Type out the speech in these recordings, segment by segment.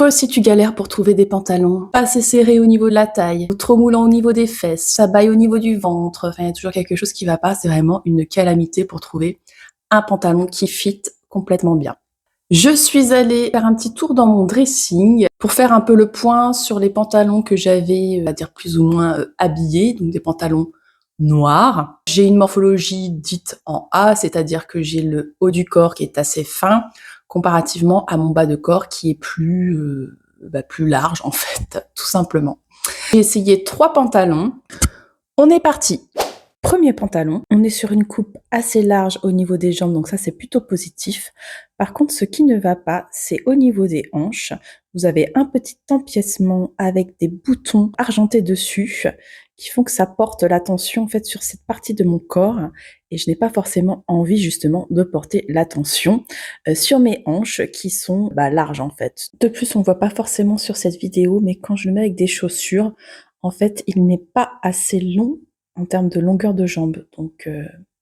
Toi aussi tu galères pour trouver des pantalons pas assez serrés au niveau de la taille, ou trop moulants au niveau des fesses, ça baille au niveau du ventre, enfin il y a toujours quelque chose qui va pas, c'est vraiment une calamité pour trouver un pantalon qui fit complètement bien. Je suis allée faire un petit tour dans mon dressing pour faire un peu le point sur les pantalons que j'avais, on va dire plus ou moins, habillés, donc des pantalons noirs. J'ai une morphologie dite en A, c'est-à-dire que j'ai le haut du corps qui est assez fin, comparativement à mon bas de corps qui est plus, plus large en fait, tout simplement. J'ai essayé 3 pantalons. On est parti! Premier pantalon, on est sur une coupe assez large au niveau des jambes, donc ça c'est plutôt positif. Par contre, ce qui ne va pas, c'est au niveau des hanches. Vous avez un petit empiècement avec des boutons argentés dessus qui font que ça porte l'attention en fait sur cette partie de mon corps et je n'ai pas forcément envie justement de porter l'attention sur mes hanches qui sont larges en fait. De plus, on voit pas forcément sur cette vidéo, mais quand je le mets avec des chaussures, en fait, il n'est pas assez long en termes de longueur de jambe, donc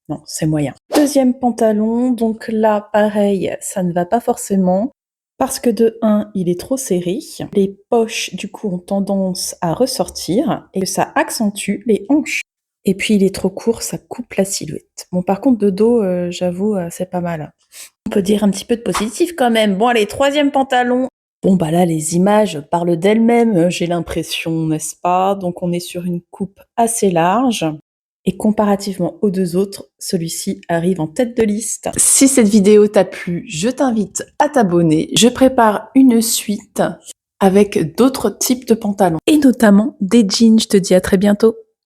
non, c'est moyen. Deuxième pantalon, donc là, pareil, ça ne va pas forcément, parce que de 1, il est trop serré, les poches, du coup, ont tendance à ressortir, et ça accentue les hanches. Et puis, il est trop court, ça coupe la silhouette. Bon, par contre, de dos, j'avoue, c'est pas mal. On peut dire un petit peu de positif quand même. Bon, allez, troisième pantalon. Bon, là, les images parlent d'elles-mêmes, j'ai l'impression, n'est-ce pas? Donc on est sur une coupe assez large et comparativement aux 2 autres, celui-ci arrive en tête de liste. Si cette vidéo t'a plu, je t'invite à t'abonner. Je prépare une suite avec d'autres types de pantalons et notamment des jeans. Je te dis à très bientôt.